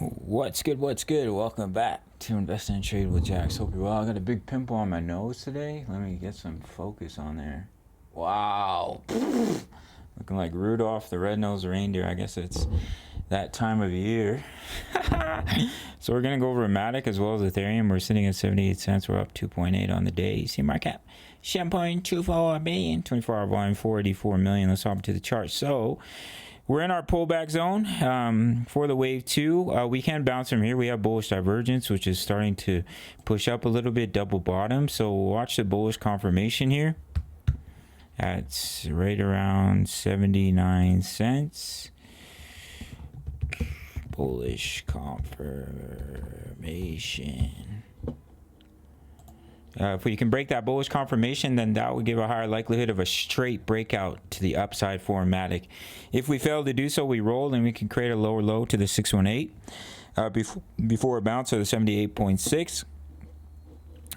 What's good? What's good? Welcome back to Invest and Trade with Jaxx. Hope you're well. I got a big pimple on my nose today. Let me get some focus on there. Wow. Looking like Rudolph the red-nosed reindeer. I guess it's that time of year. So we're going to go over Matic as well as Ethereum. We're sitting at 78 cents. We're up 2.8 on the day. You see market cap 7.24 billion. 24-hour volume 484 million. Let's hop to the chart. So we're in our pullback zone for the wave 2. We can bounce from here. We have bullish divergence, which is starting to push up a little bit, double bottom. So watch the bullish confirmation here. That's right around 79 cents. Bullish confirmation. If we can break that bullish confirmation, then that would give a higher likelihood of a straight breakout to the upside for Matic. If we fail to do so, we roll and we can create a lower low to the 618 before a bounce to the 78.6.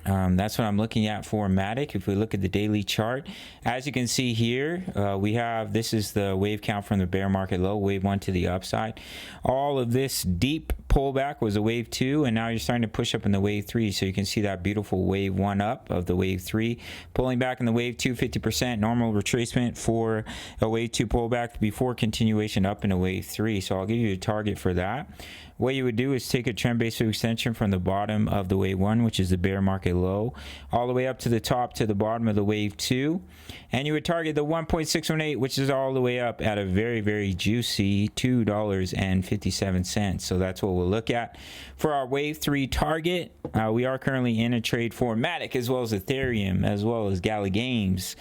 That's what I'm looking at for Matic. If we look at the daily chart, as you can see here, we have, this is the wave count from the bear market low, wave 1 to the upside. All of this deep pullback was a wave 2, and now you're starting to push up in the wave 3. So you can see that beautiful wave 1 up of the wave 3, pulling back in the wave 2, 50% normal retracement for a wave 2 pullback before continuation up in a wave 3. So I'll give you a target for that. What you would do is take a trend-based extension from the bottom of the wave 1, which is the bear market low, all the way up to the top to the bottom of the wave 2, and you would target the 1.618, which is all the way up at a very, very juicy $2.57. So that's what we'll look at for our wave 3 target. We are currently in a trade for Matic as well as Ethereum as well as Gala Games.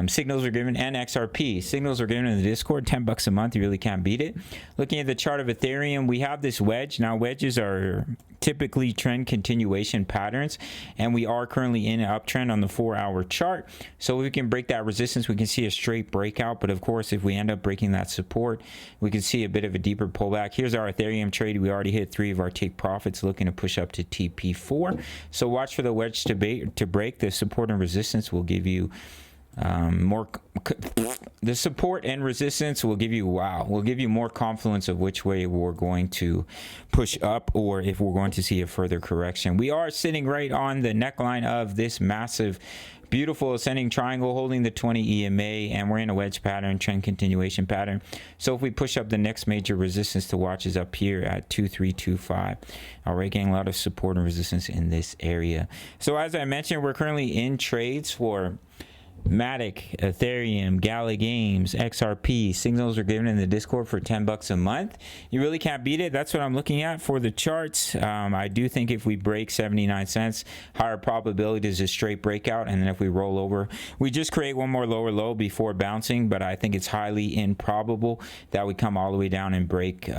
Signals are given, and XRP. Signals are given in the Discord, $10 a month. You really can't beat it. Looking at the chart of Ethereum, we have this wedge. Now, wedges are typically trend continuation patterns, and we are currently in an uptrend on the 4-hour chart. So if we can break that resistance, we can see a straight breakout. But of course, if we end up breaking that support, we can see a bit of a deeper pullback. Here's our Ethereum trade. We already hit 3 of our take profits, looking to push up to TP4. So watch for the wedge to break. The support and resistance will give you the support and resistance will give you more confidence of which way we're going to push up, or if we're going to see a further correction. We are sitting right on the neckline of this massive, beautiful ascending triangle holding the 20 EMA, and we're in a wedge pattern, trend continuation pattern. So if we push up, the next major resistance to watch is up here at 2325. Alright, getting a lot of support and resistance in this area. So as I mentioned, we're currently in trades for Matic, Ethereum, Gala Games, XRP. Signals are given in the Discord for $10 a month. You really can't beat it. That's what I'm looking at for the charts. I do think if we break 79 cents, higher probability is a straight breakout, and then if we roll over, we just create one more lower low before bouncing. But I think it's highly improbable that we come all the way down and break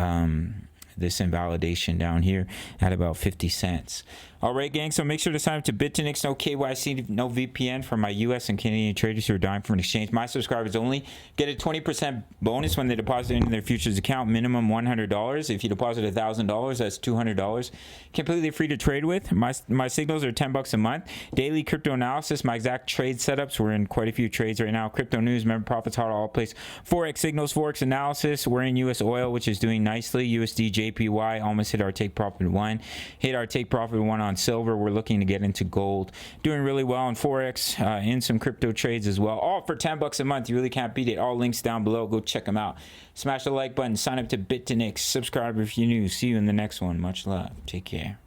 this invalidation down here at about 50 cents. All right, gang, so make sure to sign up to Bitfinex. No KYC, no VPN for my US and Canadian traders who are dying for an exchange. My subscribers only get a 20% bonus when they deposit into their futures account, minimum $100. If you deposit $1,000, that's $200. Completely free to trade with. My signals are $10 a month. Daily crypto analysis, my exact trade setups. We're in quite a few trades right now. Crypto news, member profits, hot all place. Forex signals, Forex analysis. We're in US oil, which is doing nicely. USD, JPY, almost hit our take profit 1. Hit our take profit 1 on silver. We're looking to get into gold, doing really well in Forex, in some crypto trades as well, all for $10 a month. You really can't beat it. All links down below, go check them out. Smash the like button, sign up to Bitfinex, subscribe if you're new. See you in the next one. Much love, take care.